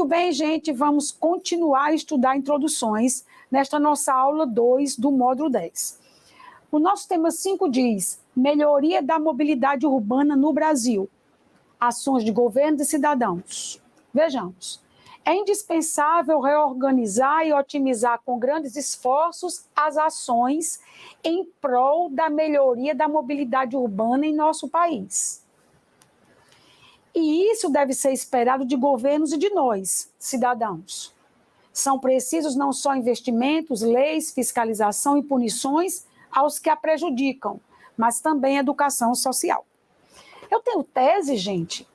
Muito bem, gente, vamos continuar a estudar introduções nesta nossa aula 2 do módulo 10. O nosso tema 5 diz: melhoria da mobilidade urbana no Brasil, ações de governo e cidadãos. Vejamos, é indispensável reorganizar e otimizar com grandes esforços as ações em prol da melhoria da mobilidade urbana em nosso país. E isso deve ser esperado de governos e de nós, cidadãos. São precisos não só investimentos, leis, fiscalização e punições aos que a prejudicam, mas também educação social. Eu tenho tese, gente.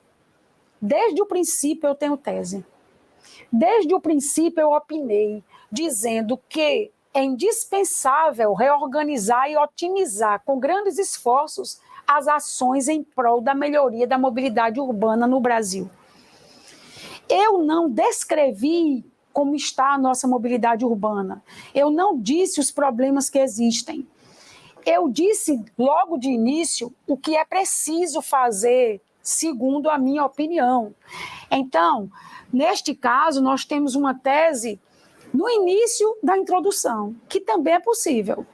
Desde o princípio eu tenho tese. Desde o princípio eu opinei, dizendo que é indispensável reorganizar e otimizar com grandes esforços as ações em prol da melhoria da mobilidade urbana no Brasil. Eu não descrevi como está a nossa mobilidade urbana. Eu não disse os problemas que existem. Eu disse logo de início o que é preciso fazer, segundo a minha opinião. Então, neste caso, nós temos uma tese no início da introdução, que também é possível.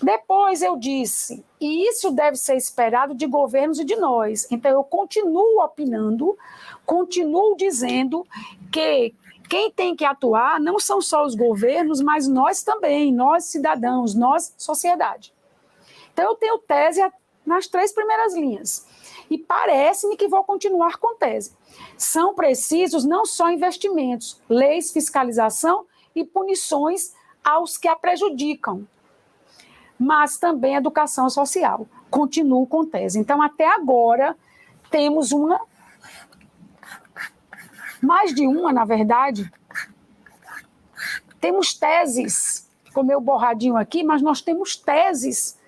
Depois eu disse, e isso deve ser esperado de governos e de nós. Então, eu continuo opinando, continuo dizendo que quem tem que atuar não são só os governos, mas nós também, nós cidadãos, nós sociedade. Então, eu tenho tese nas 3 primeiras linhas. E parece-me que vou continuar com tese. São precisos não só investimentos, leis, fiscalização e punições aos que a prejudicam, mas também educação social. Continuo com tese. Então, até agora, temos mais de uma, na verdade. Temos teses, com meu borradinho aqui, mas nós temos teses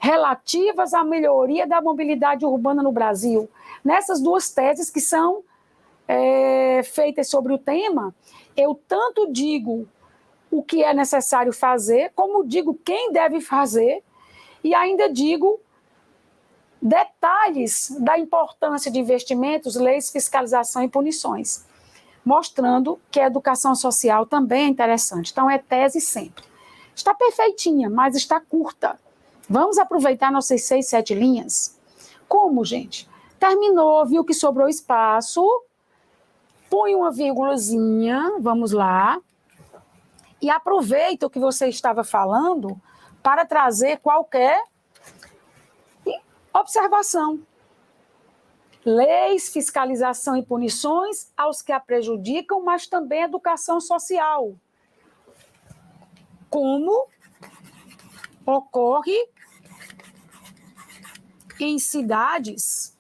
relativas à melhoria da mobilidade urbana no Brasil. Nessas 2 teses que são feitas sobre o tema, eu tanto digo o que é necessário fazer, como digo quem deve fazer, e ainda digo detalhes da importância de investimentos, leis, fiscalização e punições, mostrando que a educação social também é interessante. Então, é tese sempre. Está perfeitinha, mas está curta. Vamos aproveitar nossas 6, 7 linhas? Como, gente? Terminou, viu que sobrou espaço, põe uma vírgulazinha, vamos lá, e aproveita o que você estava falando para trazer qualquer observação. Leis, fiscalização e punições aos que a prejudicam, mas também educação social. Como ocorre em cidades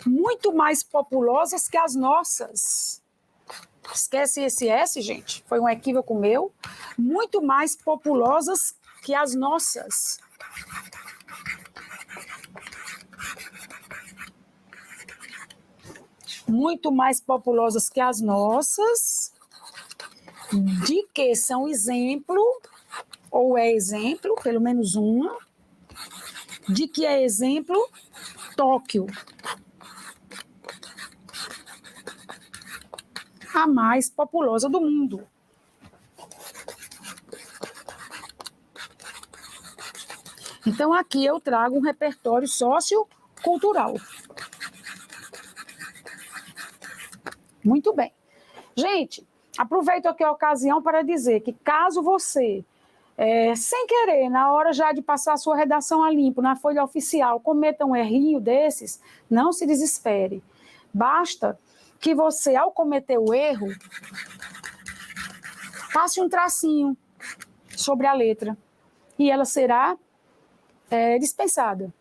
muito mais populosas que as nossas. Esquece esse S, gente, foi um equívoco meu. Muito mais populosas que as nossas. Muito mais populosas que as nossas, de que são exemplo, ou é exemplo, pelo menos uma, de que é exemplo Tóquio, a mais populosa do mundo. Então, aqui eu trago um repertório sociocultural. Muito bem. Gente, aproveito aqui a ocasião para dizer que caso você, sem querer, na hora já de passar a sua redação a limpo, na folha oficial, cometa um errinho desses, não se desespere. Basta que você, ao cometer o erro, passe um tracinho sobre a letra e ela será dispensada.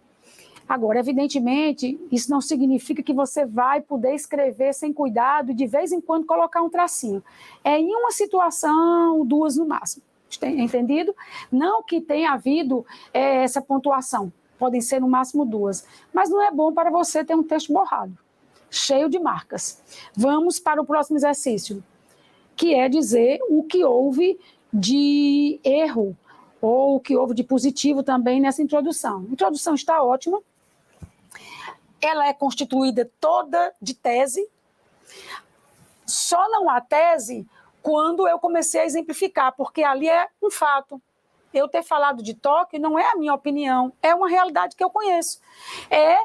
Agora, evidentemente, isso não significa que você vai poder escrever sem cuidado e de vez em quando colocar um tracinho. É em uma situação, 2 no máximo. Entendido? Não que tenha havido essa pontuação. Podem ser no máximo 2. Mas não é bom para você ter um texto borrado, cheio de marcas. Vamos para o próximo exercício, que é dizer o que houve de erro ou o que houve de positivo também nessa introdução. A introdução está ótima. ela é constituída toda de tese. Só não há tese quando eu comecei a exemplificar, porque ali é um fato. Eu ter falado de Tóquio não é a minha opinião, é uma realidade que eu conheço. É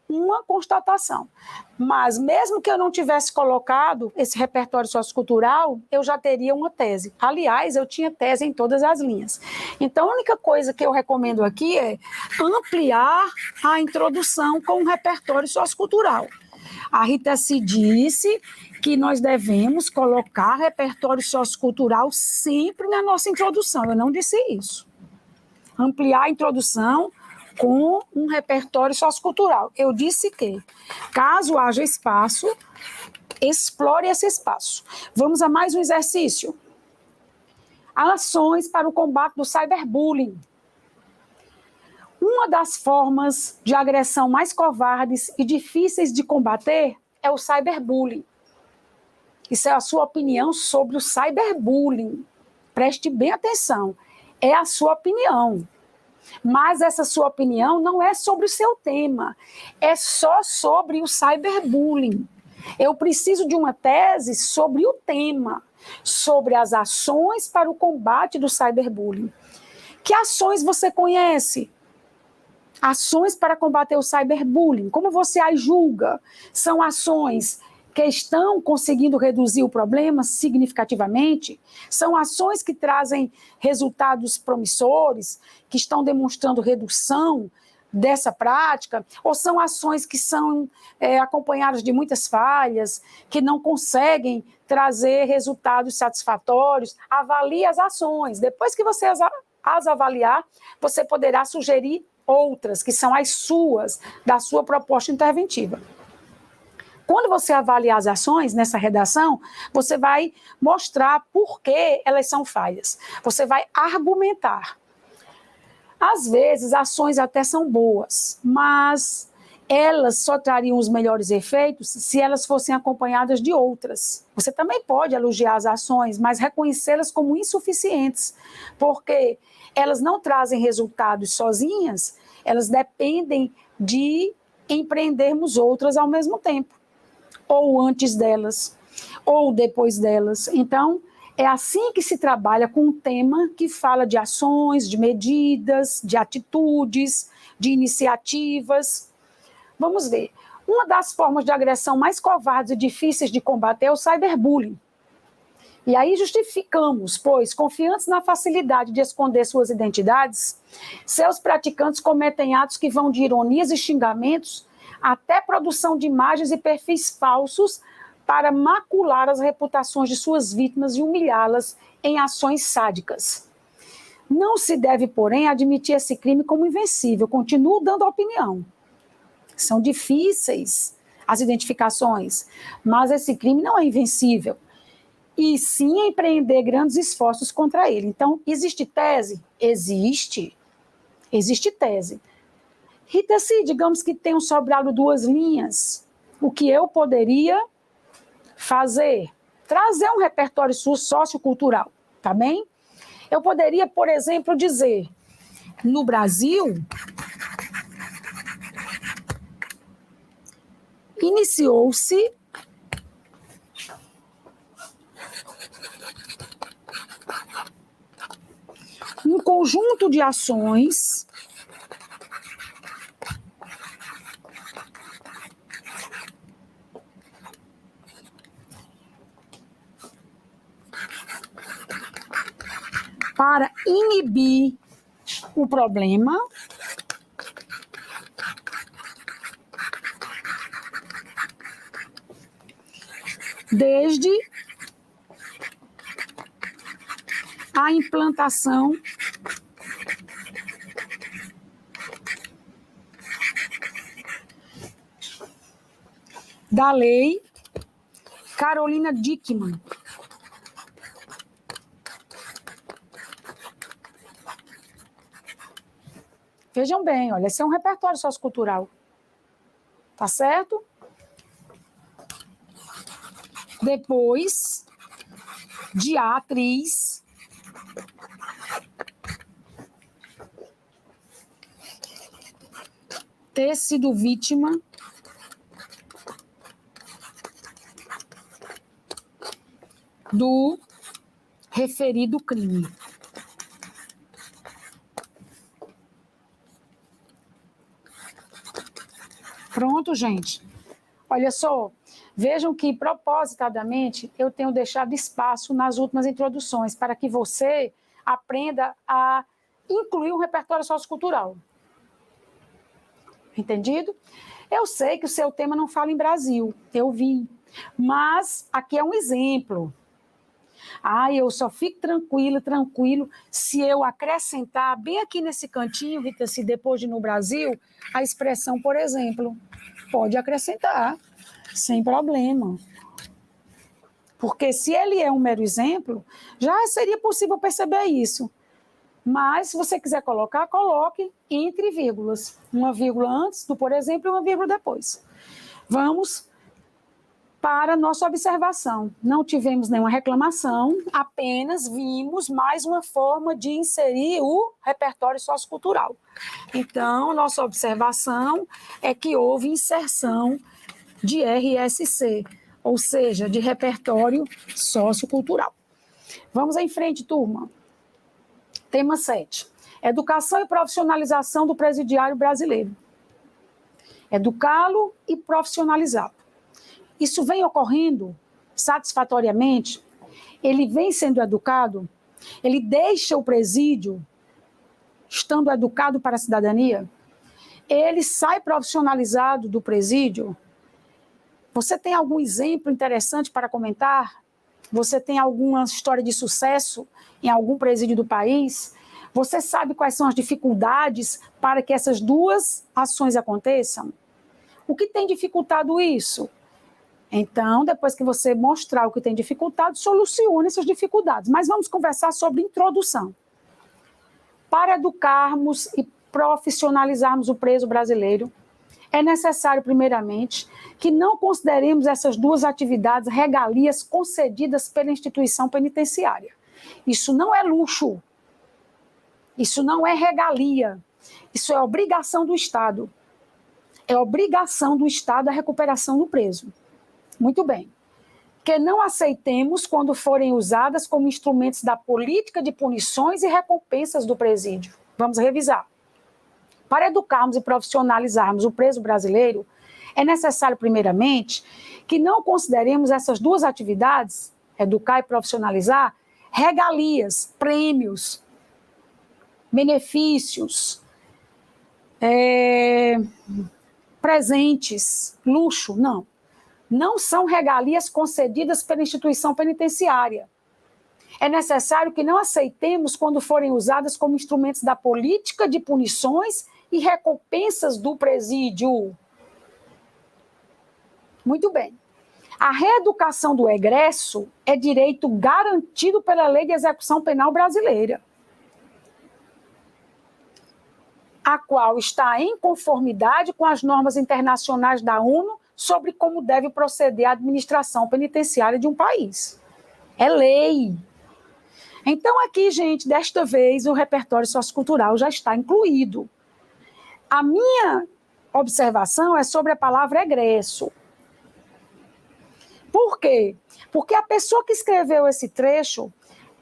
uma constatação. Mas mesmo que eu não tivesse colocado esse repertório sociocultural, eu já teria uma tese. Aliás, eu tinha tese em todas as linhas. Então, a única coisa que eu recomendo aqui é ampliar a introdução com um repertório sociocultural. A Rita se disse que nós devemos colocar repertório sociocultural sempre na nossa introdução. Eu não disse isso. Ampliar a introdução com um repertório sociocultural. Eu disse que, caso haja espaço, explore esse espaço. Vamos a mais um exercício. Ações para o combate do cyberbullying. Uma das formas de agressão mais covardes e difíceis de combater é o cyberbullying. Isso é a sua opinião sobre o cyberbullying. Preste bem atenção. É a sua opinião. Mas essa sua opinião não é sobre o seu tema. É só sobre o cyberbullying. Eu preciso de uma tese sobre o tema, sobre as ações para o combate do cyberbullying. Que ações você conhece? Ações para combater o cyberbullying. Como você as julga? São ações que estão conseguindo reduzir o problema significativamente? São ações que trazem resultados promissores, que estão demonstrando redução dessa prática? Ou são ações que são acompanhadas de muitas falhas, que não conseguem trazer resultados satisfatórios? Avalie as ações. Depois que você as avaliar, você poderá sugerir outras, que são as suas, da sua proposta interventiva. Quando você avaliar as ações nessa redação, você vai mostrar por que elas são falhas. Você vai argumentar. Às vezes, ações até são boas, mas elas só trariam os melhores efeitos se elas fossem acompanhadas de outras. Você também pode elogiar as ações, mas reconhecê-las como insuficientes, porque elas não trazem resultados sozinhas, elas dependem de empreendermos outras ao mesmo tempo, ou antes delas, ou depois delas. Então, é assim que se trabalha com um tema que fala de ações, de medidas, de atitudes, de iniciativas. Vamos ver. Uma das formas de agressão mais covardes e difíceis de combater é o cyberbullying. E aí justificamos, pois, confiantes na facilidade de esconder suas identidades, seus praticantes cometem atos que vão de ironias e xingamentos até produção de imagens e perfis falsos para macular as reputações de suas vítimas e humilhá-las em ações sádicas. Não se deve, porém, admitir esse crime como invencível. Continuo dando opinião. São difíceis as identificações, mas esse crime não é invencível. E sim empreender grandes esforços contra ele. Então, existe tese? Existe. Existe tese. Rita, se digamos que tenham sobrado 2 linhas, o que eu poderia fazer? Trazer um repertório sociocultural, tá bem? Eu poderia, por exemplo, dizer, no Brasil, iniciou-se um conjunto de ações para inibir o problema desde a implantação da lei Carolina Dickmann. Vejam bem, olha, esse é um repertório sociocultural. Tá certo? Depois de a atriz ter sido vítima do referido crime. Pronto, gente. Olha só, vejam que, propositadamente, eu tenho deixado espaço nas últimas introduções para que você aprenda a incluir um repertório sociocultural. Entendido? Eu sei que o seu tema não fala em Brasil, eu vi, mas aqui é um exemplo. Eu só fico tranquilo, se eu acrescentar bem aqui nesse cantinho, Rita, se depois de no Brasil, a expressão, por exemplo, pode acrescentar, sem problema. Porque se ele é um mero exemplo, já seria possível perceber isso. Mas, se você quiser colocar, coloque entre vírgulas. Uma vírgula antes do por exemplo e uma vírgula depois. Vamos para a nossa observação. Não tivemos nenhuma reclamação, apenas vimos mais uma forma de inserir o repertório sociocultural. Então, nossa observação é que houve inserção de RSC, ou seja, de repertório sociocultural. Vamos em frente, turma. Tema 7. Educação e profissionalização do presidiário brasileiro. Educá-lo e profissionalizá-lo. Isso vem ocorrendo satisfatoriamente? Ele vem sendo educado? Ele deixa o presídio estando educado para a cidadania? Ele sai profissionalizado do presídio? Você tem algum exemplo interessante para comentar? Você tem alguma história de sucesso em algum presídio do país? Você sabe quais são as dificuldades para que essas duas ações aconteçam? O que tem dificultado isso? Então, depois que você mostrar o que tem dificultado, solucione essas dificuldades. Mas vamos conversar sobre introdução. Para educarmos e profissionalizarmos o preso brasileiro, é necessário, primeiramente, que não consideremos essas duas atividades regalias concedidas pela instituição penitenciária. Isso não é luxo. Isso não é regalia. Isso é obrigação do Estado. É obrigação do Estado a recuperação do preso. Muito bem. Que não aceitemos quando forem usadas como instrumentos da política de punições e recompensas do presídio. Vamos revisar. Para educarmos e profissionalizarmos o preso brasileiro, é necessário, primeiramente, que não consideremos essas duas atividades, educar e profissionalizar, regalias, prêmios, benefícios, presentes, luxo, não. Não são regalias concedidas pela instituição penitenciária. É necessário que não aceitemos quando forem usadas como instrumentos da política de punições e recompensas do presídio. Muito bem. A reeducação do egresso é direito garantido pela Lei de Execução Penal brasileira, a qual está em conformidade com as normas internacionais da ONU sobre como deve proceder a administração penitenciária de um país. É lei. Então, aqui, gente, desta vez, o repertório sociocultural já está incluído. A minha observação é sobre a palavra egresso. Por quê? Porque a pessoa que escreveu esse trecho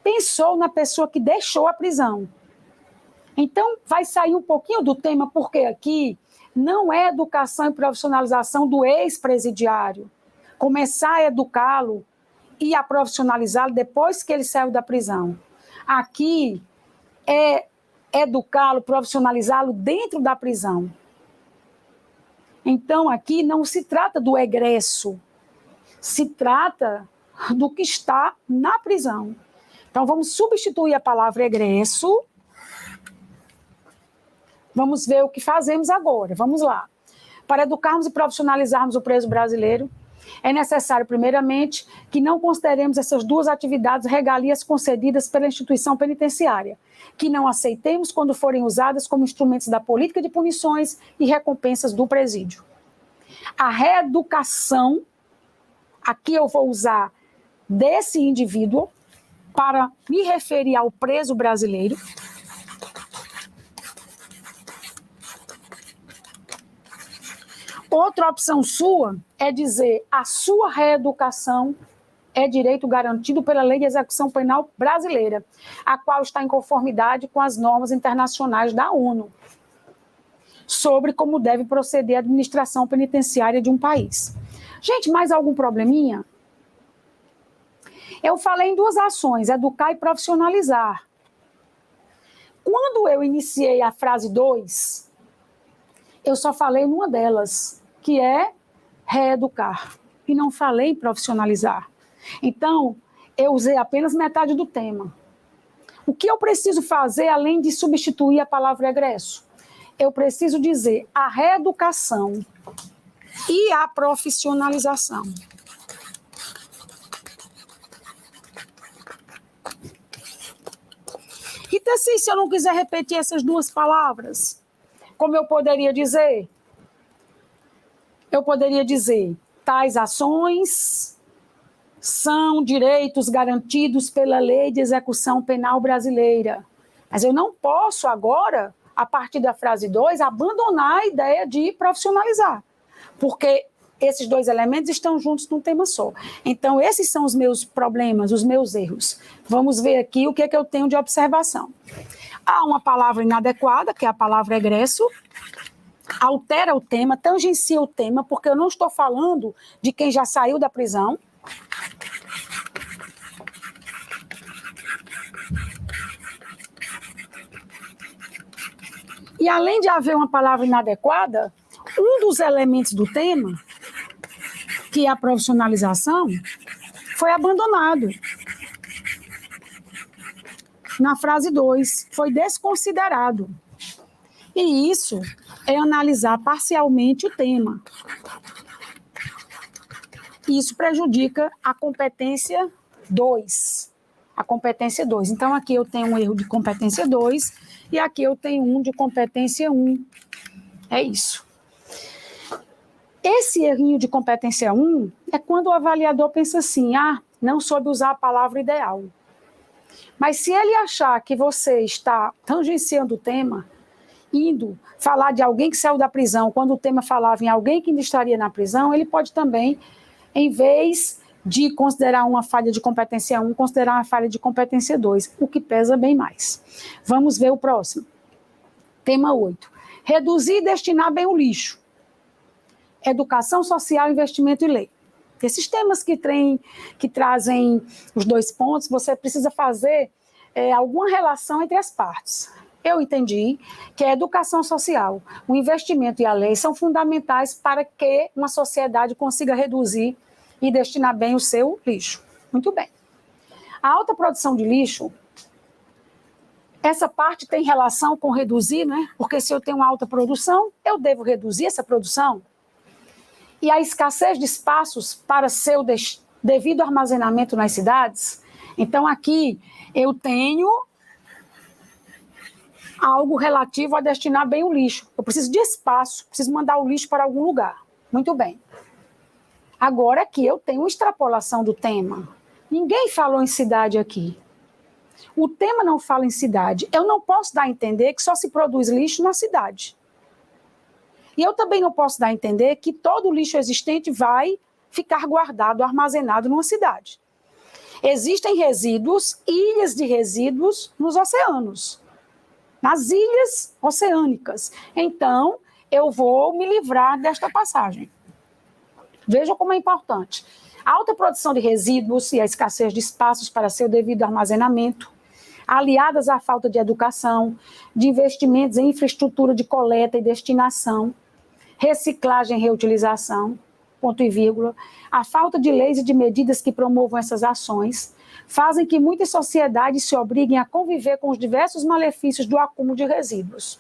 pensou na pessoa que deixou a prisão. Então, vai sair um pouquinho do tema, porque aqui não é educação e profissionalização do ex-presidiário. Começar a educá-lo e a profissionalizá-lo depois que ele saiu da prisão. Aqui é educá-lo, profissionalizá-lo dentro da prisão. Então, aqui não se trata do egresso, se trata do que está na prisão. Então, vamos substituir a palavra egresso. Vamos ver o que fazemos agora. Vamos lá. Para educarmos e profissionalizarmos o preso brasileiro, é necessário, primeiramente, que não consideremos essas duas atividades regalias concedidas pela instituição penitenciária, que não aceitemos quando forem usadas como instrumentos da política de punições e recompensas do presídio. A reeducação, aqui eu vou usar desse indivíduo para me referir ao preso brasileiro. Outra opção sua é dizer a sua reeducação é direito garantido pela Lei de Execução Penal brasileira, a qual está em conformidade com as normas internacionais da ONU sobre como deve proceder a administração penitenciária de um país. Gente, mais algum probleminha? Eu falei em duas ações, educar e profissionalizar. Quando eu iniciei a frase 2, eu só falei numa delas, que é reeducar, e não falei em profissionalizar. Então, eu usei apenas metade do tema. O que eu preciso fazer, além de substituir a palavra egresso? Eu preciso dizer a reeducação e a profissionalização. Então, assim, se eu não quiser repetir essas duas palavras, como eu poderia dizer? Eu poderia dizer, tais ações são direitos garantidos pela Lei de Execução Penal brasileira. Mas eu não posso agora, a partir da frase 2, abandonar a ideia de profissionalizar, porque esses dois elementos estão juntos num tema só. Então, esses são os meus problemas, os meus erros. Vamos ver aqui o que é que eu tenho de observação. Há uma palavra inadequada, que é a palavra egresso, altera o tema, tangencia o tema, porque eu não estou falando de quem já saiu da prisão. E além de haver uma palavra inadequada, um dos elementos do tema, que é a profissionalização, foi abandonado. Na frase 2, foi desconsiderado. E isso é analisar parcialmente o tema. Isso prejudica a competência 2. A competência 2. Então, aqui eu tenho um erro de competência 2 e aqui eu tenho um de competência 1. É isso. Esse errinho de competência 1 é quando o avaliador pensa assim, não soube usar a palavra ideal. Mas se ele achar que você está tangenciando o tema, indo falar de alguém que saiu da prisão, quando o tema falava em alguém que ainda estaria na prisão, ele pode também, em vez de considerar uma falha de competência 1, considerar uma falha de competência 2, o que pesa bem mais. Vamos ver o próximo. Tema 8. Reduzir e destinar bem o lixo. Educação social, investimento e lei. Esses temas que trazem os dois pontos, você precisa fazer alguma relação entre as partes. Eu entendi que a educação social, o investimento e a lei são fundamentais para que uma sociedade consiga reduzir e destinar bem o seu lixo. Muito bem. A alta produção de lixo, essa parte tem relação com reduzir, né? Porque se eu tenho alta produção, eu devo reduzir essa produção. E a escassez de espaços para seu devido armazenamento nas cidades. Então, aqui eu tenho algo relativo a destinar bem o lixo. Eu preciso de espaço, preciso mandar o lixo para algum lugar. Muito bem. Agora aqui eu tenho uma extrapolação do tema. Ninguém falou em cidade aqui. O tema não fala em cidade. Eu não posso dar a entender que só se produz lixo na cidade. E eu também não posso dar a entender que todo o lixo existente vai ficar guardado, armazenado numa cidade. Existem resíduos, ilhas de resíduos nos oceanos, nas ilhas oceânicas. Então, eu vou me livrar desta passagem. Vejam como é importante. A alta produção de resíduos e a escassez de espaços para seu devido armazenamento, aliadas à falta de educação, de investimentos em infraestrutura de coleta e destinação, reciclagem e reutilização, ponto e vírgula, a falta de leis e de medidas que promovam essas ações, fazem que muitas sociedades se obriguem a conviver com os diversos malefícios do acúmulo de resíduos.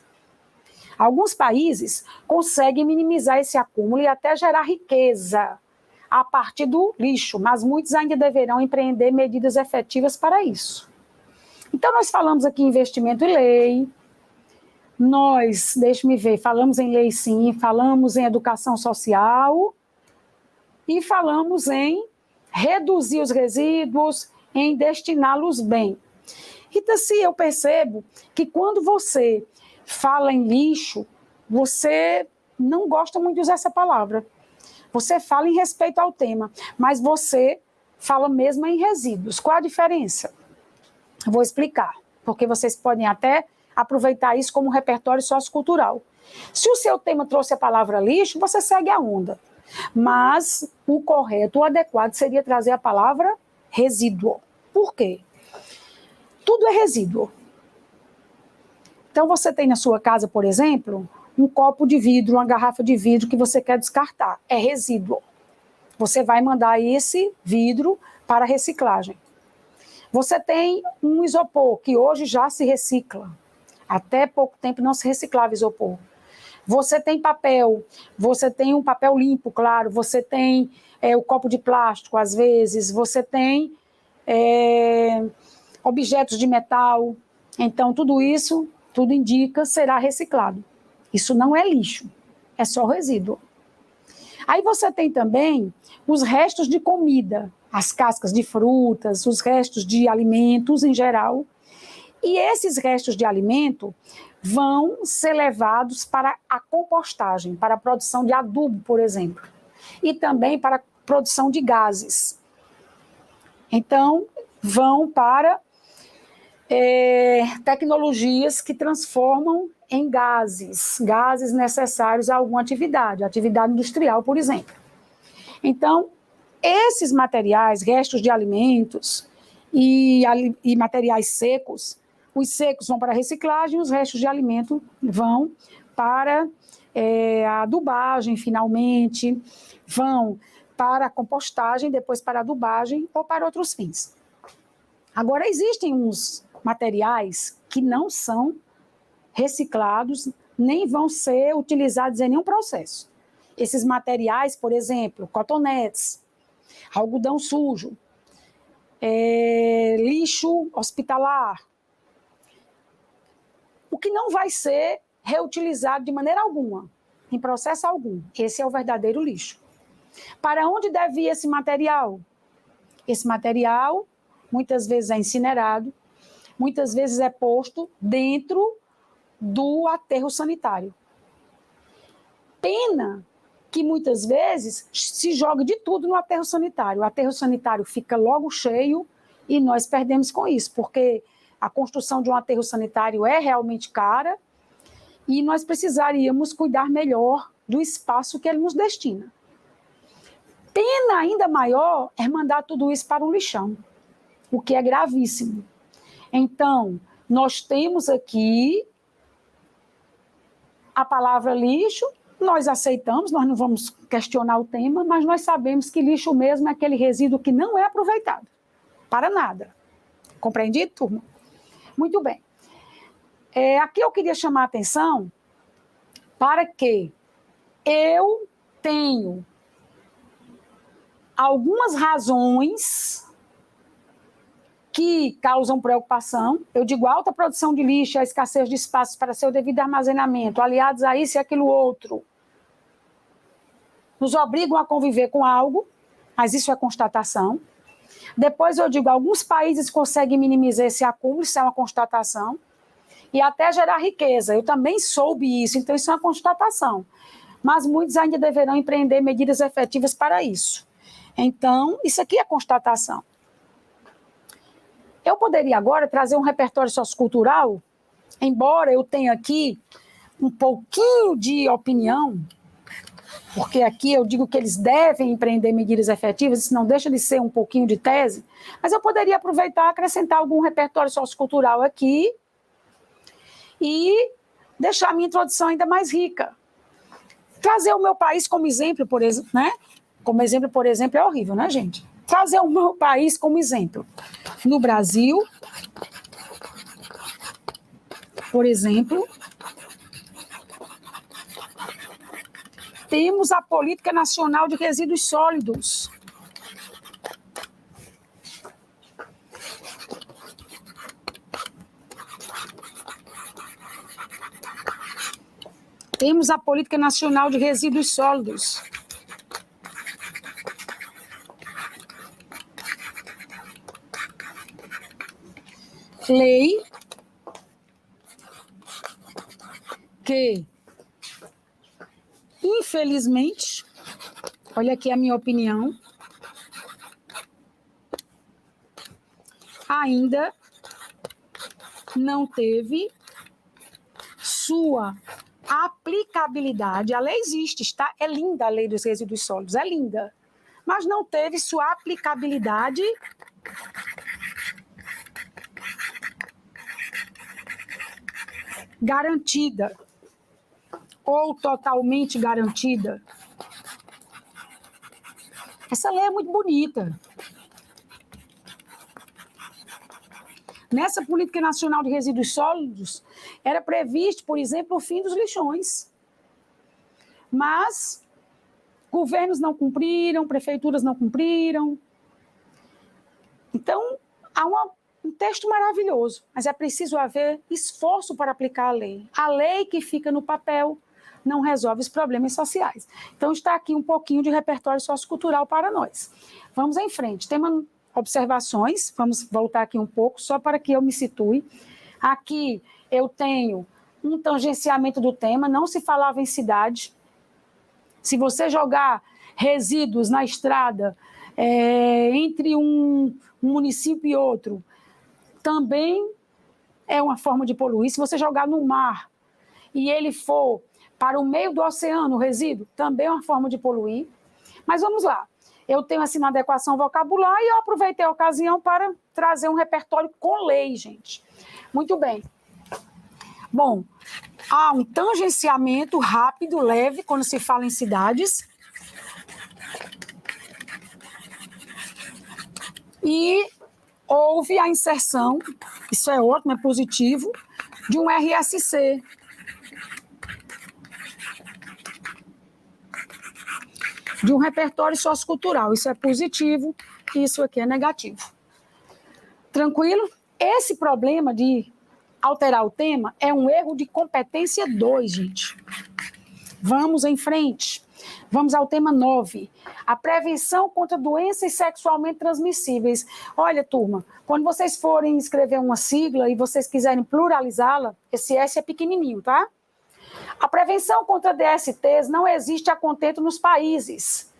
Alguns países conseguem minimizar esse acúmulo e até gerar riqueza a partir do lixo, mas muitos ainda deverão empreender medidas efetivas para isso. Então, nós falamos aqui em investimento e lei, deixe-me ver, falamos em lei sim, falamos em educação social e falamos em reduzir os resíduos, em destiná-los bem. Então, se eu percebo que quando você fala em lixo, você não gosta muito de usar essa palavra. Você fala em respeito ao tema, mas você fala mesmo em resíduos. Qual a diferença? Vou explicar, porque vocês podem até aproveitar isso como repertório sociocultural. Se o seu tema trouxe a palavra lixo, você segue a onda. Mas o correto, o adequado seria trazer a palavra resíduo. Por quê? Tudo é resíduo. Então você tem na sua casa, por exemplo, um copo de vidro, uma garrafa de vidro que você quer descartar. É resíduo. Você vai mandar esse vidro para reciclagem. Você tem um isopor que hoje já se recicla. Até pouco tempo não se reciclava isopor. Você tem papel, você tem um papel limpo, claro, você tem o copo de plástico, às vezes, você tem objetos de metal. Então, tudo isso, tudo indica, será reciclado. Isso não é lixo, é só resíduo. Aí você tem também os restos de comida, as cascas de frutas, os restos de alimentos em geral. E esses restos de alimento vão ser levados para a compostagem, para a produção de adubo, por exemplo, e também para a produção de gases. Então, vão para tecnologias que transformam em gases necessários a alguma atividade industrial, por exemplo. Então, esses materiais, restos de alimentos e materiais secos, os secos vão para a reciclagem, os restos de alimento vão para a adubagem, finalmente, vão para a compostagem, depois para a adubagem ou para outros fins. Agora, existem uns materiais que não são reciclados, nem vão ser utilizados em nenhum processo. Esses materiais, por exemplo, cotonetes, algodão sujo, lixo hospitalar, o que não vai ser reutilizado de maneira alguma, em processo algum. Esse é o verdadeiro lixo. Para onde deve ir esse material? Esse material, muitas vezes é incinerado, muitas vezes é posto dentro do aterro sanitário. Pena que muitas vezes se joga de tudo no aterro sanitário. O aterro sanitário fica logo cheio e nós perdemos com isso, porque a construção de um aterro sanitário é realmente cara e nós precisaríamos cuidar melhor do espaço que ele nos destina. Pena ainda maior é mandar tudo isso para um lixão, o que é gravíssimo. Então, nós temos aqui a palavra lixo, nós aceitamos, nós não vamos questionar o tema, mas nós sabemos que lixo mesmo é aquele resíduo que não é aproveitado, para nada. Compreendido, turma? Muito bem. Aqui eu queria chamar a atenção para que eu tenho algumas razões que causam preocupação. Eu digo alta produção de lixo, a escassez de espaços para seu devido armazenamento, aliados a isso e aquilo outro, nos obrigam a conviver com algo, mas isso é constatação. Depois eu digo, alguns países conseguem minimizar esse acúmulo, isso é uma constatação, e até gerar riqueza. Eu também soube isso, então isso é uma constatação. Mas muitos ainda deverão empreender medidas efetivas para isso. Então, isso aqui é constatação. Eu poderia agora trazer um repertório sociocultural, embora eu tenha aqui um pouquinho de opinião, porque aqui eu digo que eles devem empreender medidas efetivas, isso não deixa de ser um pouquinho de tese, mas eu poderia aproveitar e acrescentar algum repertório sociocultural aqui e deixar a minha introdução ainda mais rica. Trazer o meu país como exemplo, por exemplo, né? Como exemplo, por exemplo, é horrível, né, gente? Trazer o meu país como exemplo. No Brasil, por exemplo, temos a Política Nacional de Resíduos Sólidos. Temos a Política Nacional de Resíduos Sólidos. Lei que, infelizmente, olha aqui a minha opinião, ainda não teve sua aplicabilidade. A lei existe, está? É linda a lei dos resíduos sólidos, é linda. Mas não teve sua aplicabilidade garantida ou totalmente garantida. Essa lei é muito bonita. Nessa Política Nacional de Resíduos Sólidos, era previsto, por exemplo, o fim dos lixões. Mas governos não cumpriram, prefeituras não cumpriram. Então, há um texto maravilhoso, mas é preciso haver esforço para aplicar a lei. A lei que fica no papel não resolve os problemas sociais. Então, está aqui um pouquinho de repertório sociocultural para nós. Vamos em frente. Tema observações, vamos voltar aqui um pouco, só para que eu me situe. Aqui eu tenho um tangenciamento do tema, não se falava em cidade. Se você jogar resíduos na estrada, entre um município e outro, também é uma forma de poluir. Se você jogar no mar e ele for para o meio do oceano, o resíduo, também é uma forma de poluir. Mas vamos lá. Eu tenho assim na adequação vocabular e eu aproveitei a ocasião para trazer um repertório com lei, gente. Muito bem. Bom, há um tangenciamento rápido, leve, quando se fala em cidades. E houve a inserção, isso é ótimo, é positivo, de um RSC. De um repertório sociocultural. Isso é positivo e isso aqui é negativo. Tranquilo? Esse problema de alterar o tema é um erro de competência 2, gente. Vamos em frente. Vamos ao tema 9. A prevenção contra doenças sexualmente transmissíveis. Olha, turma, quando vocês forem escrever uma sigla e vocês quiserem pluralizá-la, esse S é pequenininho, tá? A prevenção contra DSTs não existe a contento nos países.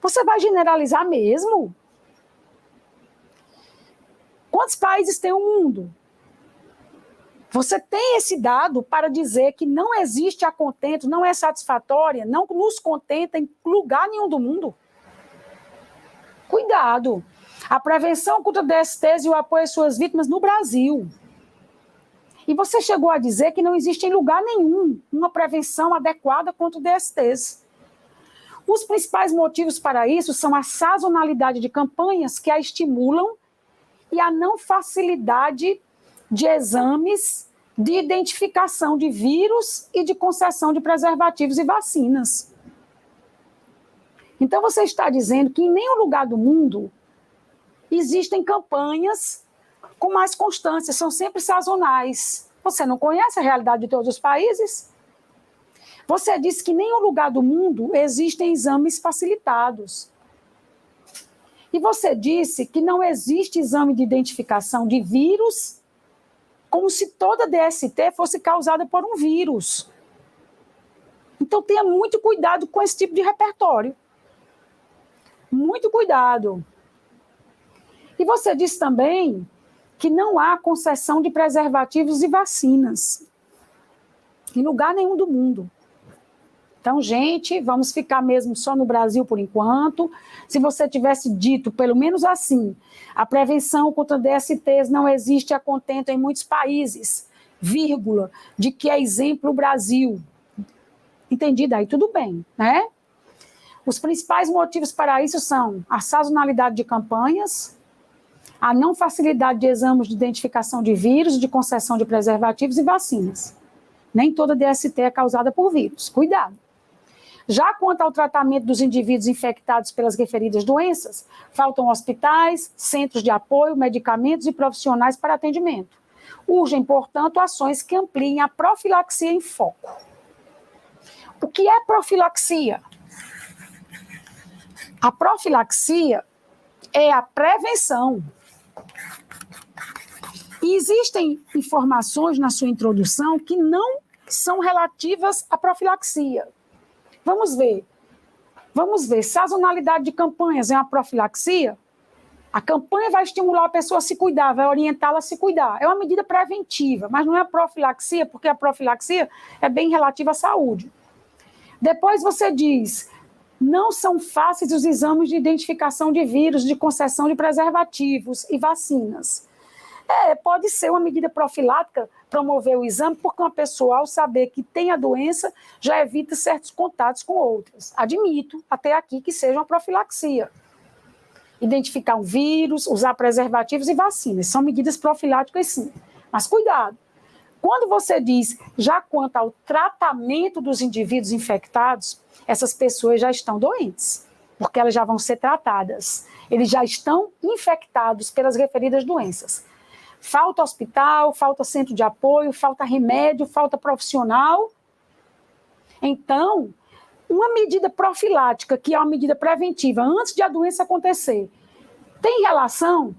Você vai generalizar mesmo? Quantos países tem o mundo? Você tem esse dado para dizer que não existe a contento, não é satisfatória, não nos contenta em lugar nenhum do mundo? Cuidado. A prevenção contra DSTs e o apoio às suas vítimas no Brasil. E você chegou a dizer que não existe em lugar nenhum uma prevenção adequada contra DSTs. Os principais motivos para isso são a sazonalidade de campanhas que a estimulam e a não facilidade de exames de identificação de vírus e de concessão de preservativos e vacinas. Então você está dizendo que em nenhum lugar do mundo existem campanhas com mais constância, são sempre sazonais. Você não conhece a realidade de todos os países? Você disse que em nenhum lugar do mundo existem exames facilitados. E você disse que não existe exame de identificação de vírus, como se toda DST fosse causada por um vírus. Então tenha muito cuidado com esse tipo de repertório. Muito cuidado. E você disse também que não há concessão de preservativos e vacinas em lugar nenhum do mundo. Então, gente, vamos ficar mesmo só no Brasil por enquanto. Se você tivesse dito, pelo menos assim, a prevenção contra DSTs não existe a contento em muitos países, vírgula, de que é exemplo o Brasil. Entendido? Aí tudo bem, né? Os principais motivos para isso são a sazonalidade de campanhas, a não facilidade de exames de identificação de vírus, de concessão de preservativos e vacinas. Nem toda DST é causada por vírus. Cuidado. Já quanto ao tratamento dos indivíduos infectados pelas referidas doenças, faltam hospitais, centros de apoio, medicamentos e profissionais para atendimento. Urgem, portanto, ações que ampliem a profilaxia em foco. O que é profilaxia? A profilaxia é a prevenção. E existem informações na sua introdução que não são relativas à profilaxia. Vamos ver. Sazonalidade de campanhas é uma profilaxia? A campanha vai estimular a pessoa a se cuidar, vai orientá-la a se cuidar. É uma medida preventiva, mas não é profilaxia, porque a profilaxia é bem relativa à saúde. Depois você diz, não são fáceis os exames de identificação de vírus, de concessão de preservativos e vacinas. Pode ser uma medida profilática promover o exame, porque uma pessoa, ao saber que tem a doença, já evita certos contatos com outras. Admito, até aqui, que seja uma profilaxia. Identificar um vírus, usar preservativos e vacinas. São medidas profiláticas, sim. Mas cuidado. Quando você diz, já quanto ao tratamento dos indivíduos infectados, essas pessoas já estão doentes, porque elas já vão ser tratadas. Eles já estão infectados pelas referidas doenças. Falta hospital, falta centro de apoio, falta remédio, falta profissional. Então, uma medida profilática, que é uma medida preventiva, antes de a doença acontecer, tem relação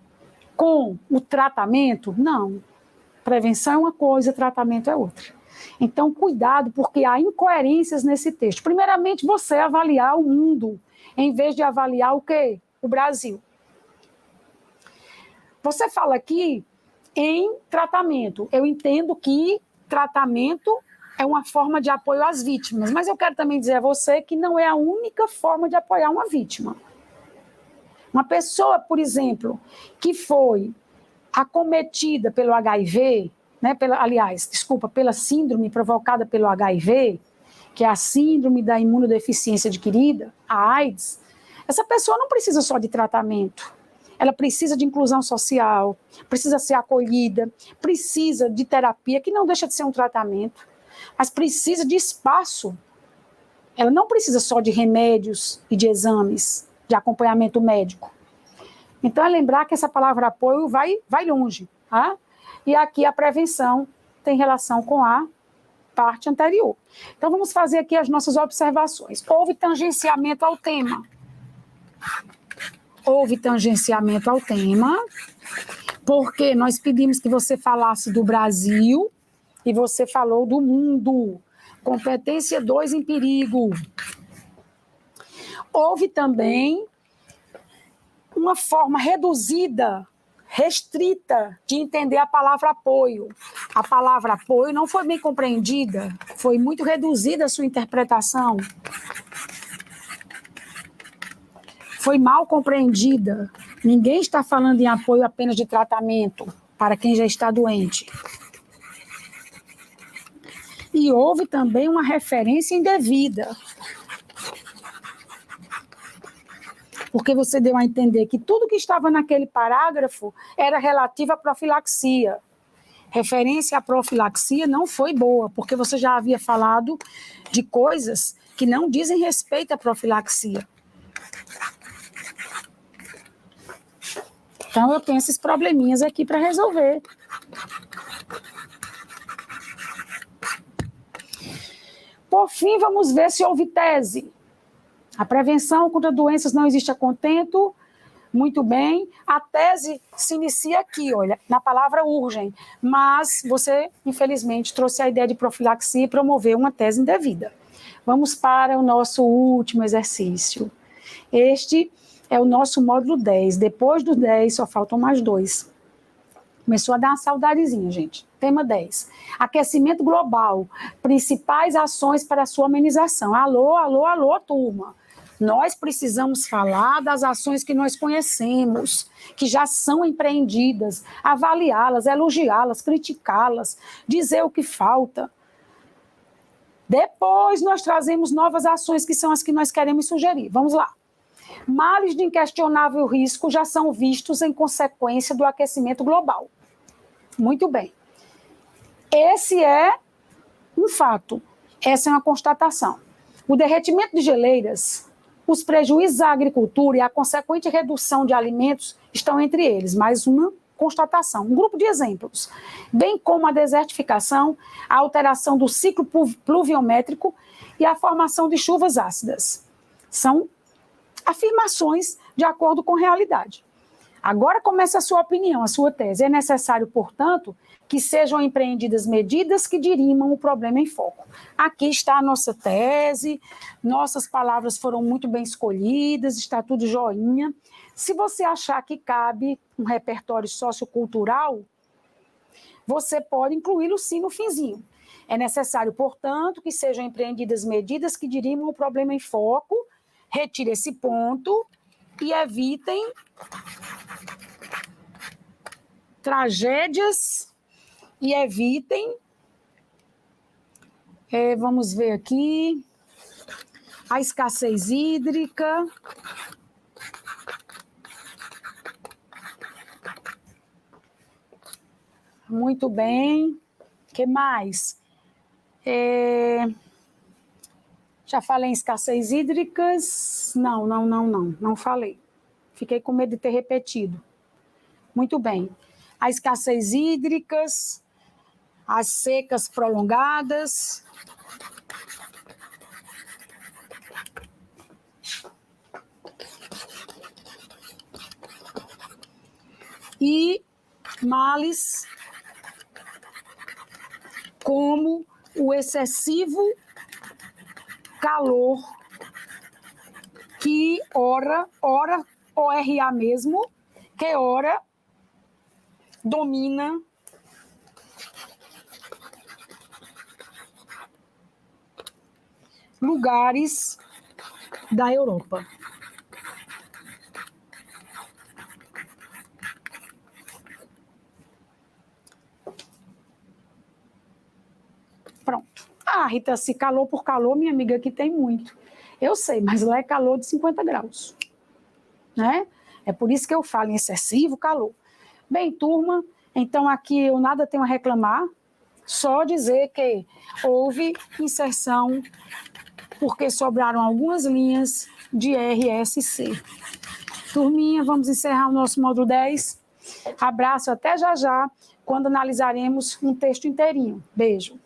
com o tratamento? Não. Prevenção é uma coisa, tratamento é outra. Então, cuidado, porque há incoerências nesse texto. Primeiramente, você avaliar o mundo, em vez de avaliar o quê? O Brasil. Você fala aqui em tratamento. Eu entendo que tratamento é uma forma de apoio às vítimas, mas eu quero também dizer a você que não é a única forma de apoiar uma vítima. Uma pessoa, por exemplo, que foi acometida pelo HIV, né, pela síndrome provocada pelo HIV, que é a síndrome da imunodeficiência adquirida, a AIDS, essa pessoa não precisa só de tratamento. Ela precisa de inclusão social, precisa ser acolhida, precisa de terapia, que não deixa de ser um tratamento, mas precisa de espaço. Ela não precisa só de remédios e de exames, de acompanhamento médico. Então, é lembrar que essa palavra apoio vai longe. Tá? E aqui a prevenção tem relação com a parte anterior. Então, vamos fazer aqui as nossas observações. Houve tangenciamento ao tema. Houve tangenciamento ao tema, porque nós pedimos que você falasse do Brasil e você falou do mundo. Competência 2 em perigo. Houve também uma forma reduzida, restrita, de entender a palavra apoio. A palavra apoio não foi bem compreendida, foi muito reduzida a sua interpretação. Foi mal compreendida. Ninguém está falando em apoio apenas de tratamento para quem já está doente. E houve também uma referência indevida. Porque você deu a entender que tudo que estava naquele parágrafo era relativo à profilaxia. Referência à profilaxia não foi boa, porque você já havia falado de coisas que não dizem respeito à profilaxia. Então, eu tenho esses probleminhas aqui para resolver. Por fim, vamos ver se houve tese. A prevenção contra doenças não existe a contento. Muito bem. A tese se inicia aqui, olha, na palavra urgem. Mas você, infelizmente, trouxe a ideia de profilaxia e promoveu uma tese indevida. Vamos para o nosso último exercício. Este é o nosso módulo 10. Depois do 10, só faltam mais 2. Começou a dar uma saudadezinha, gente. Tema 10. Aquecimento global. Principais ações para a sua amenização. Alô, alô, alô, turma. Nós precisamos falar das ações que nós conhecemos, que já são empreendidas, avaliá-las, elogiá-las, criticá-las, dizer o que falta. Depois nós trazemos novas ações, que são as que nós queremos sugerir. Vamos lá. Males de inquestionável risco já são vistos em consequência do aquecimento global. Muito bem. Esse é um fato, essa é uma constatação. O derretimento de geleiras, os prejuízos à agricultura e a consequente redução de alimentos estão entre eles, mais uma constatação, um grupo de exemplos, bem como a desertificação, a alteração do ciclo pluviométrico e a formação de chuvas ácidas. São afirmações de acordo com a realidade. Agora começa a sua opinião, a sua tese. É necessário, portanto, que sejam empreendidas medidas que dirimam o problema em foco. Aqui está a nossa tese, nossas palavras foram muito bem escolhidas, está tudo joinha. Se você achar que cabe um repertório sociocultural, você pode incluí-lo sim no finzinho. É necessário, portanto, que sejam empreendidas medidas que dirimam o problema em foco, retire esse ponto e evitem tragédias e evitem, vamos ver aqui, a escassez hídrica. Muito bem. O que mais? Já falei em escassez hídricas? Não falei. Fiquei com medo de ter repetido. Muito bem. A escassez hídricas, as secas prolongadas. E males como o excessivo calor, que ora, ORA mesmo, que ora domina lugares da Europa. Pronto. Ah, Rita, se calor por calor, minha amiga, aqui tem muito. Eu sei, mas lá é calor de 50 graus. Né? É por isso que eu falo em excessivo calor. Bem, turma, então aqui eu nada tenho a reclamar, só dizer que houve inserção porque sobraram algumas linhas de RSC. Turminha, vamos encerrar o nosso módulo 10. Abraço, até já já, quando analisaremos um texto inteirinho. Beijo.